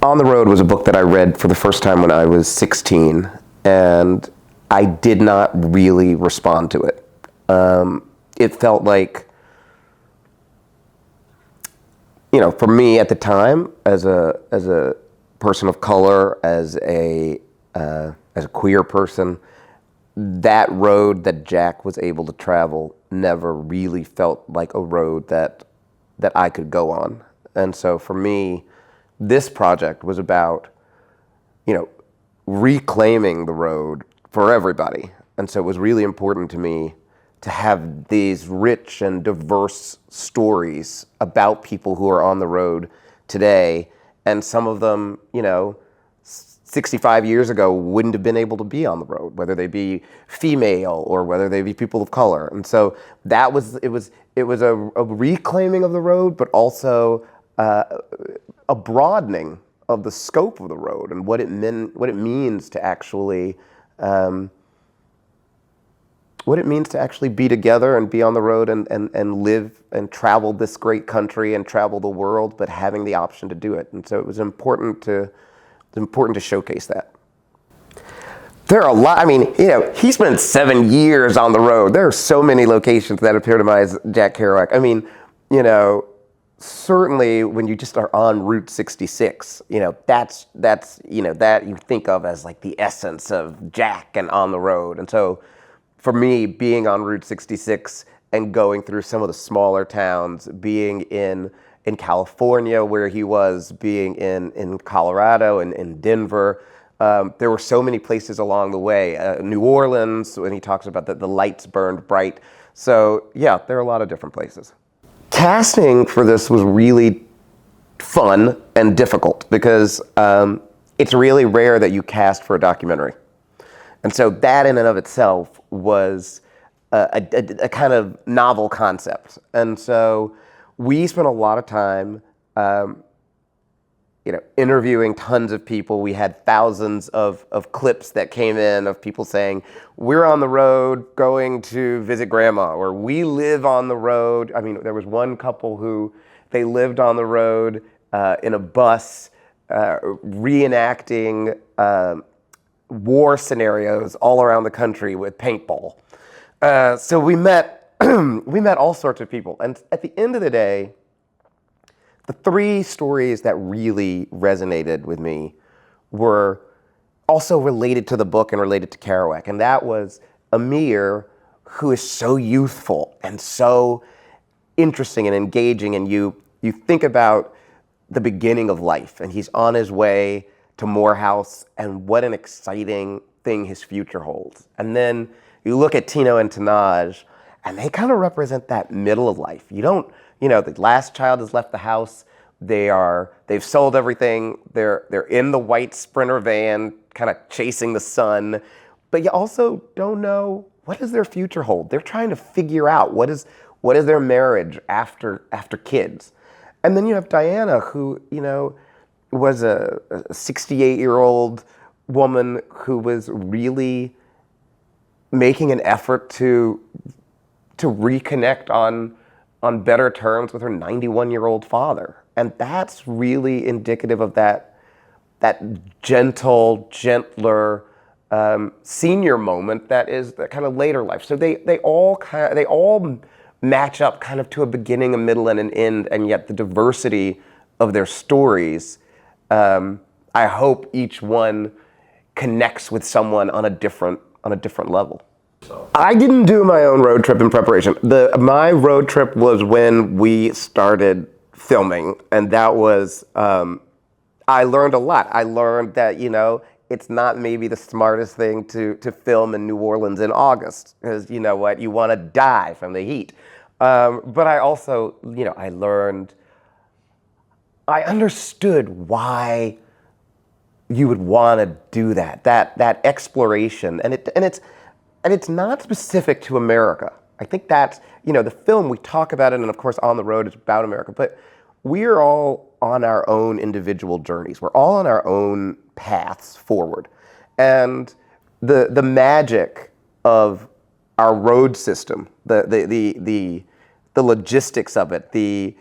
On the Road was a book that I read for the first time when I was 16, and I did not really respond to it. It felt like, for me at the time, as a person of color, as a queer person, that road that Jack was able to travel never really felt like a road that I could go on. And so for me, this project was about, reclaiming the road for everybody. And so it was really important to me to have these rich and diverse stories about people who are on the road today. And some of them, 65 years ago wouldn't have been able to be on the road, whether they be female or whether they be people of color. And so it was a reclaiming of the road, but also a broadening of the scope of the road and what it means to actually be together and be on the road and live and travel this great country and travel the world, but having the option to do it. And so it was important to showcase that. There are a lot, he spent 7 years on the road. There are so many locations that epitomize Jack Kerouac. Certainly when you just are on Route 66, that's that you think of as like the essence of Jack and on the road. And so for me, being on Route 66 and going through some of the smaller towns, being in California where he was, being in Colorado and in Denver, there were so many places along the way. New Orleans, when he talks about the lights burned bright. So yeah, there are a lot of different places. Casting for this was really fun and difficult because it's really rare that you cast for a documentary. And so that in and of itself was a kind of novel concept. And so we spent a lot of time interviewing tons of people. We had thousands of clips that came in of people saying, we're on the road going to visit grandma, or we live on the road. There was one couple who they lived on the road in a bus reenacting war scenarios all around the country with paintball. So we met all sorts of people. And at the end of the day, the 3 stories that really resonated with me were also related to the book and related to Kerouac. And that was Amir, who is so youthful and so interesting and engaging. And you think about the beginning of life, and he's on his way to Morehouse, and what an exciting thing his future holds. And then you look at Tino and Tanaj, and they kind of represent that middle of life. The last child has left the house. They've sold everything. They're in the white Sprinter van, kind of chasing the sun. But you also don't know, what does their future hold? They're trying to figure out what is their marriage after kids. And then you have Diana, who, was a 68-year-old woman who was really making an effort to reconnect on better terms with her 91-year-old father. And that's really indicative of that gentler senior moment that is the kind of later life. So they all match up kind of to a beginning, a middle, and an end, and yet the diversity of their stories, I hope each one connects with someone on a different level. I didn't do my own road trip in preparation. My road trip was when we started filming, and that was, I learned a lot. I learned that, it's not maybe the smartest thing to film in New Orleans in August, because you know what, you want to die from the heat. But I also, I understood why you would want to do that exploration, and it's not specific to America. I think that's, the film, we talk about it, and of course On the Road is about America, but we're all on our own individual journeys. We're all on our own paths forward. And the magic of our road system, the logistics of it, the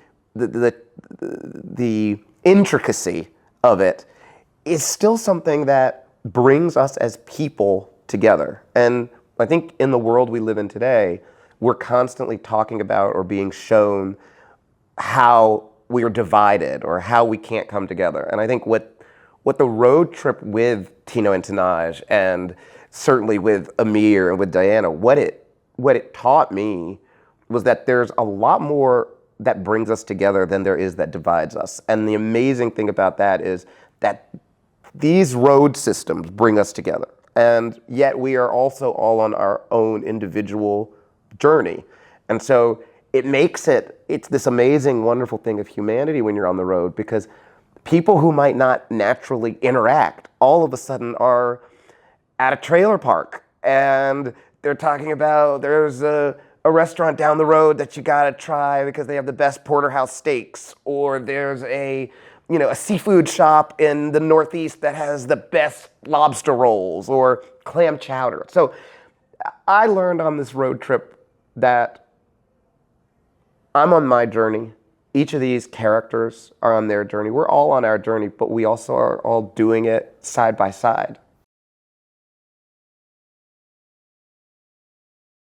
intricacy of it is still something that brings us as people together. And I think in the world we live in today, we're constantly talking about or being shown how we are divided or how we can't come together. And I think what the road trip with Tino and Tanaj, and certainly with Amir and with Diana, what it taught me was that there's a lot more that brings us together than there is that divides us. And the amazing thing about that is that these road systems bring us together. And yet we are also all on our own individual journey. And so it's this amazing, wonderful thing of humanity when you're on the road, because people who might not naturally interact all of a sudden are at a trailer park and they're talking about there's a restaurant down the road that you gotta try because they have the best porterhouse steaks, or there's a seafood shop in the Northeast that has the best lobster rolls or clam chowder. So I learned on this road trip that I'm on my journey. Each of these characters are on their journey. We're all on our journey, but we also are all doing it side by side.